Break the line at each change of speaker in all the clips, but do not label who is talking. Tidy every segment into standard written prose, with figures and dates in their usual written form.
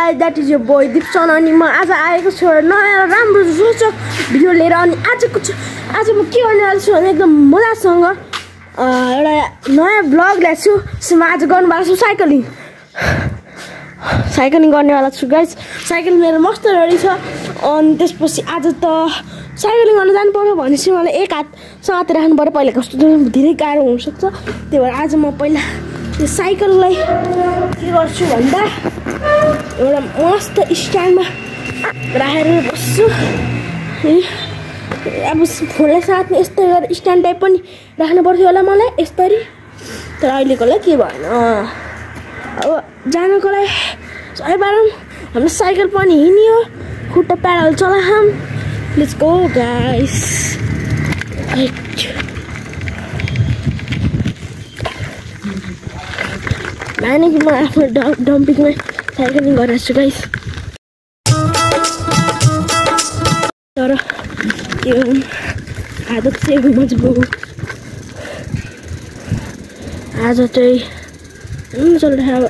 guys that is your boy Dipsan अनि म आज आएको छु नयाँ राम्रो रोचक भिडियो लिएर अनि आज म के गर्ने छु भने एकदम मजासँग एउटा नयाँ ब्लग ल्याएको छु त्यसमा आज गर्नुवाला छु साइक्लिङ गर्नेवाला छु गाइस साइकल मेरो मस्त रेडी छ अनि त्यसपछि आज त साइक्लिङ गर्न जानु पर्यो भनेपछि मलाई एक हात समातेर राख्नु पर्यो पहिला कस्तो धेरै गाह्रो हुनसक्छ त्यही भएर आज म पहिला यो साइकललाई के गर्छु भन्दा एउटा मस्त स्ट्यान्डमा राखेर बस्छु अब फोनलाई साथमा यस्तै गरेर स्ट्यान्ड टाइप पनि राख्नु पर्थ्यो होला मलाई यसरी तर अहिलेकोलाई के भएन अब जानको लागि सबै पारौँ हाम्रो साइकल पनि हिँड्यो खुट्टा प्याडल चलाऊँ लेट्स गो गाइस माने कि म आफ्नो डम्पिङमा साइक्लिङ गरेको छु गाइस तर यो आदत चाहिँ मजबुत आज चाहिँ चलिरहेको अब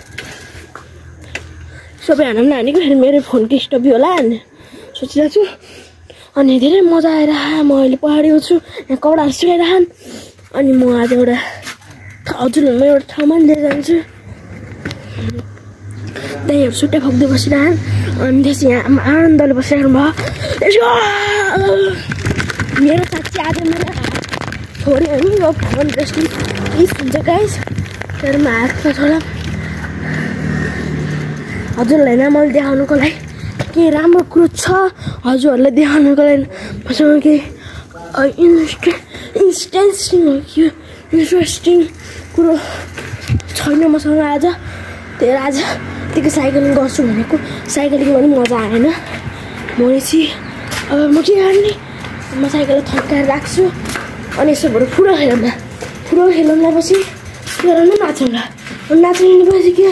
सबै हान्नु हानेको फेरि मेरो फोनको स्टप होला भन्ने सोचिरहेको छु अनि धेरै मजा आएर म अहिले पहाडीमा छु यहाँ कपडाहरू सुकाइरहन् अनि म आज एउटा हजुरहरूमा एउटा ठाउँमा लिएर जान्छु त्यहीहरू सुट्टा खोक्दै बसिरहन् अनि त्यस यहाँ आनन्दले बसिराख्नु भयो मेरो साथी आज मेरो हात छोड्यो भने यो फोन जस्तो पिस हुन्छ गाइस तर म हातमा छोडा हजुरहरूलाई नै मैले देखाउनुको लागि के राम्रो कुरो छ हजुरहरूलाई देखाउनुको लागि मसँग केही इन्ट्रेस्टिङ कुरो छैन मसँग आज त्यही आज त्यतिकै साइक्लिङ गर्छु भनेको साइक्लिङ पनि मजा आएन भनेपछि अब म के गर्ने म साइकललाई थन्काएर राख्छु अनि यसो भएर फुटबल खेलौँला पछि गरौँ नाचौँला नाचिनेपछि के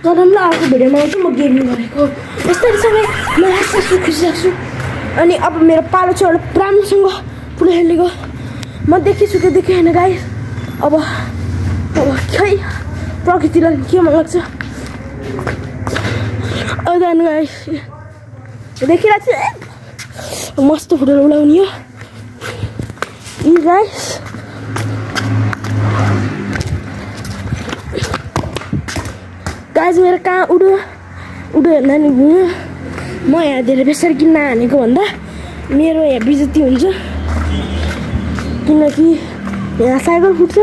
गरौँला अर्को भिडियोमा आउँछु म गेमिङ गरेको यस्तरी सबै म हाँस्छु खुसी लाग्छु अनि अब मेरो पालो छ एउटा राम्रोसँग फुटबल खेलेको म देखिछु कि देखेँ होइन गाइस अब खै प्रकृतिलाई के मन लाग्छ जानु गाइस देखिरहेको छु मस्त फुटबल उडाउने हो यी गाइस मेरो कहाँ उड्यो भन्दा नि म यहाँ धेरै बेसरी किन नहानेको भन्दा मेरो यहाँ बिजती हुन्छ किनकि यहाँ साइकल फुट्छ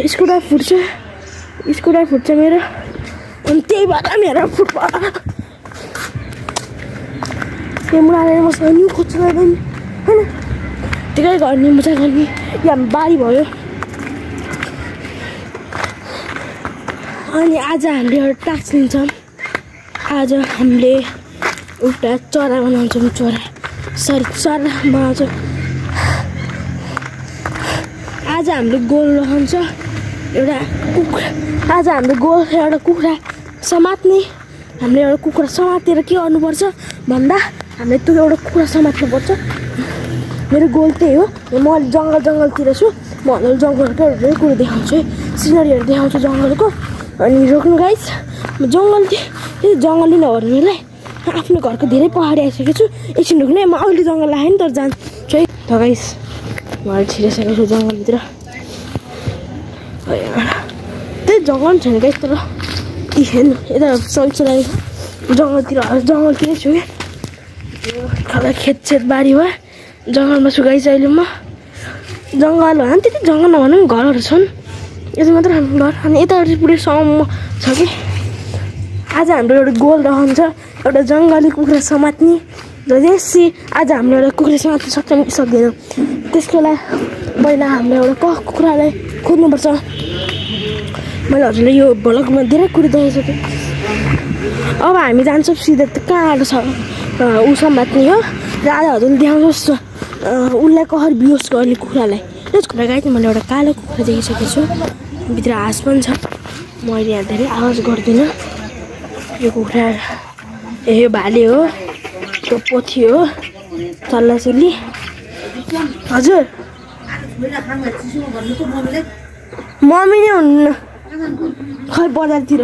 स्कुटर फुट्छ स्कुटर फुट्छ मेरो अनि त्यही भएर मेरो फुटबल त्यो मुनाले मसँग न्यु खोज्छ होइन त्यही गर्ने मजा गर्ने यहाँ बारी भयो अनि आज हामीले एउटा टास्क लिन्छौँ आज हामीले एउटा चरा बनाउँछौँ चरा बनाउँछौँ आज हाम्रो गोल रहन्छ एउटा कुखुरा आज हाम्रो गोल एउटा कुखुरा समात्ने हामीले एउटा कुखुरा समातेर के गर्नुपर्छ भन्दा हामीले त्यो एउटा कुखुरा समात्नुपर्छ मेरो गोल त्यही हो म अहिले जङ्गलतिर छु म हजुर जङ्गलको धेरै कुरो देखाउँछु है सिनरीहरू देखाउँछु जङ्गलको अनि रोक्नु गाइस म जङ्गली नभर्नेलाई आफ्नो घरको धेरै पहाडी आइसकेको छु एकछिन रोक्ने म अहिले जङ्गल आएँ नि तर जान्छु है त गाइस म अहिले छिरिसकेको छु जङ्गलभित्र त्यही जङ्गल छैन गाइस तर हेर्नु यता जङ्गलतिरै छु क्या खेत बारी भयो जङ्गलमा छु गाइस अहिले म जङ्गल भन त्यति जङ्गल नभनौँ घरहरू छन् यति मात्र हाम्रो घर अनि यतापट्टि पुरै सम्म छ कि आज हाम्रो एउटा गोल रहन्छ एउटा जङ्गली कुखुरा समात्ने र यसै आज हामीले एउटा कुखुरा समात्न सक्छौँ कि सक्दैनौँ त्यसको लागि पहिला हामीले एउटा कुखुरालाई खोज्नुपर्छ मैले हजुरलाई यो भ्लगमा धेरै कुरो देखाइसकेँ अब हामी जान्छौँ सिधा कहाँ छ ऊ समात्ने हो र आज हजुरले देखाउँछ उसलाई कहर बिहोस गर्ने कुखुरालाई त्यस कुरा गाई मैले एउटा कालो कुखुरा देखिसकेको छु भित्र हाँस पनि छ मैले यहाँ धेरै आवाज गर्दिनँ यो कुखुरा यो भाले हो त्यो पोथी हो चल्लाचुल्ली हजुर मम्मी नै हुनुहुन्न खै बजारतिर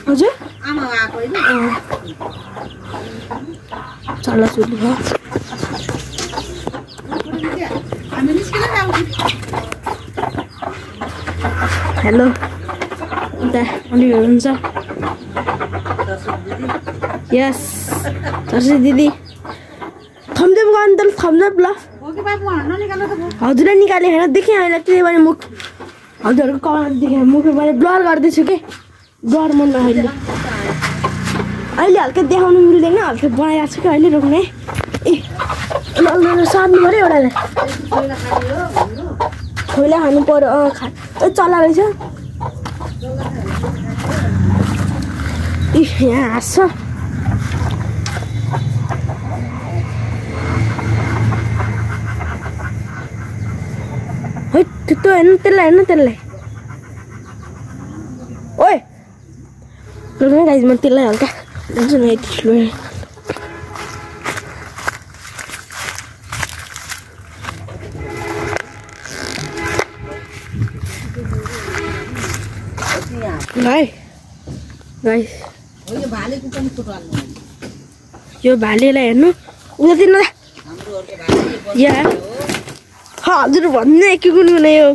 हजुर चल्ला चुली हो हेलो अनि हुनुहुन्छ यस सरस्वती दिदी थम्सअप गर्नु त थम्सअप ल हजुरलाई निकाले होइन देखेँ अहिले त्यही भएर मुख हजुरहरूको कलर देखेँ मुख मैले ब्लर गर्दैछु के ब्लर मनमा अहिले हल्का देखाउनु मिल्दैन हल्का बनाइरहेको छु कि अहिले रोक्ने ए सार्नु पऱ्यो एउटालाई छोइला खानु पऱ्यो चल्ला रहेछ यहाँ हाँस्छ है त्यो हेर्नु त्यसलाई ओए गाइज म त्यसलाई हल्का लिन्छु न ठुलो यो भालेलाई हेर्नु उतातिर यहाँ हजुर भन्ने के कुनै कुनै यो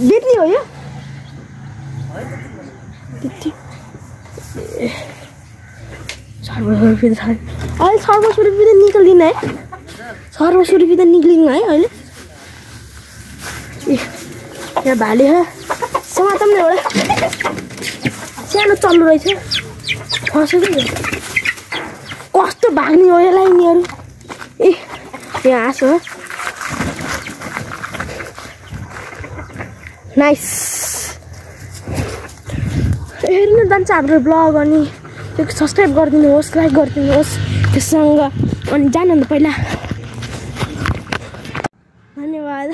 बेच्ने हो यो अहिले 600 रुपियाँ त निक्लिँदैन है 600 रुपियाँ त निक्लिँदैन है अहिले यहाँ भाले हो समातम एउटा सानो चल्लो रहेछ फसेको कस्तो भाग्ने हो यसलाई यिनीहरू ए यहाँ हाँस हो नाइस हेर्नु जान्छ हाम्रो ब्लग अनि त्यो सब्सक्राइब गरिदिनुहोस् लाइक गरिदिनुहोस् त्योसँग अनि जानु पहिला धन्यवाद